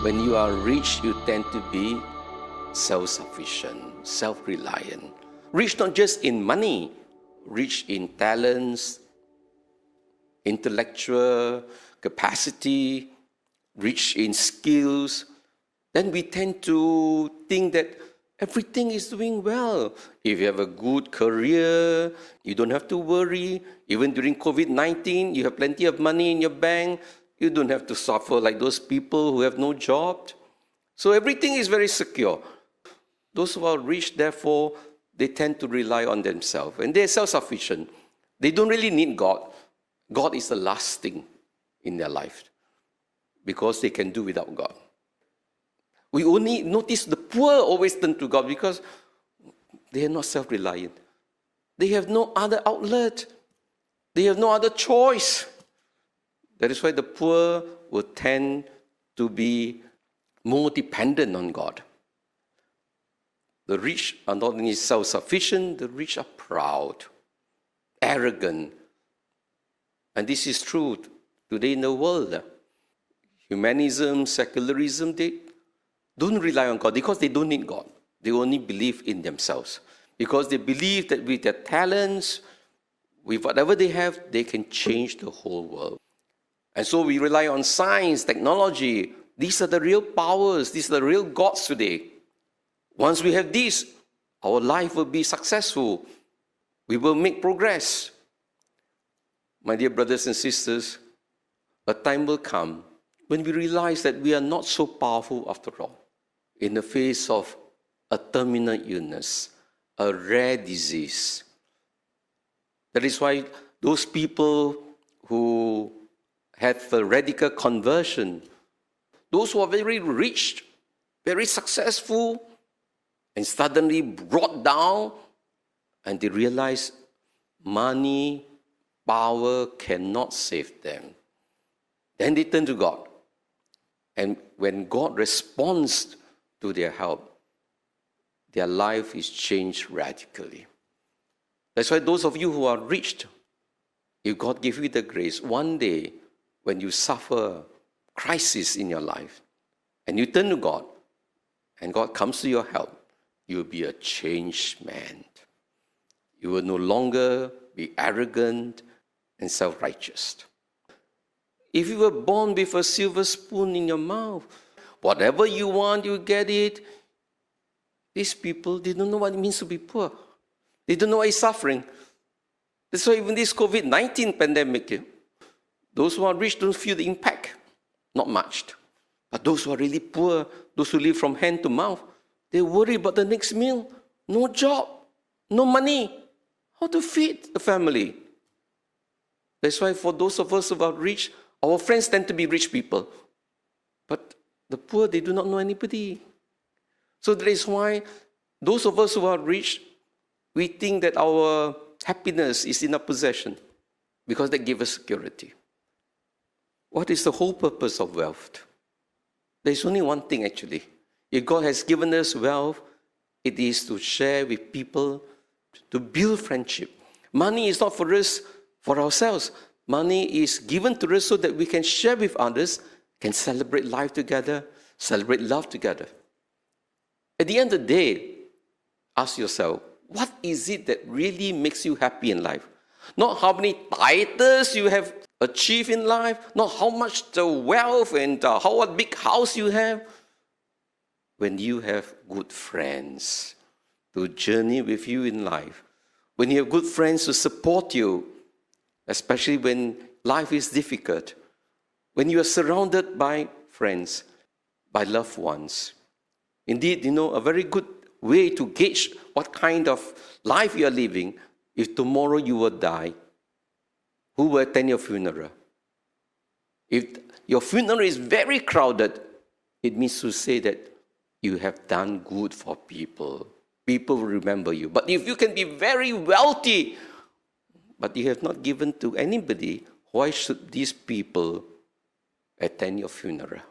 When you are rich, you tend to be self-sufficient, self-reliant. Rich not just in money, rich in talents, intellectual capacity, rich in skills. Then we tend to think that everything is doing well. If you have a good career, you don't have to worry. Even during COVID-19, you have plenty of money in your bank. You don't have to suffer like those people who have no job. So everything is very secure. Those who are rich, therefore, they tend to rely on themselves. And they're self-sufficient. They don't really need God. God is the last thing in their life because they can do without God. We only notice the poor always turn to God because they are not self-reliant. They have no other outlet. They have no other choice. That is why the poor will tend to be more dependent on God. The rich are not only self-sufficient, the rich are proud, arrogant. And this is true today in the world. Humanism, secularism, they don't rely on God because they don't need God. They only believe in themselves. Because they believe that with their talents, with whatever they have, they can change the whole world. And so we rely on science, technology. These are the real powers. These are the real gods today. Once we have this, our life will be successful. We will make progress. My dear brothers and sisters, a time will come when we realize that we are not so powerful after all. In the face of a terminal illness, a rare disease. That is why those people who had a radical conversion, those who are very rich, very successful, and suddenly brought down, and they realize money, power cannot save them. Then they turn to God. And when God responds to their help, their life is changed radically. That's why those of you who are rich, if God gives you the grace, one day when you suffer crisis in your life and you turn to God and God comes to your help, you will be a changed man. You will no longer be arrogant and self-righteous. If you were born with a silver spoon in your mouth, whatever you want, you get it. These people, they don't know what it means to be poor. They don't know what is suffering. That's why even this COVID-19 pandemic, those who are rich don't feel the impact. Not much. But those who are really poor, those who live from hand to mouth, they worry about the next meal. No job, no money. How to feed the family? That's why for those of us who are rich, our friends tend to be rich people. But the poor, they do not know anybody. So that is why those of us who are rich, we think that our happiness is in our possession because they give us security. What is the whole purpose of wealth? There's only one thing actually. If God has given us wealth, it is to share with people, to build friendship. Money is not for us, for ourselves. Money is given to us so that we can share with others, can celebrate life together, celebrate love together. At the end of the day, ask yourself, what is it that really makes you happy in life? Not how many titles you have achieved in life, not how much the wealth and what big house you have. When you have good friends to journey with you in life, when you have good friends to support you, especially when life is difficult, when you are surrounded by friends, by loved ones. Indeed, a very good way to gauge what kind of life you are living, if tomorrow you will die, who will attend your funeral? If your funeral is very crowded, it means to say that you have done good for people. People will remember you. But if you can be very wealthy, but you have not given to anybody, why should these people attend your funeral?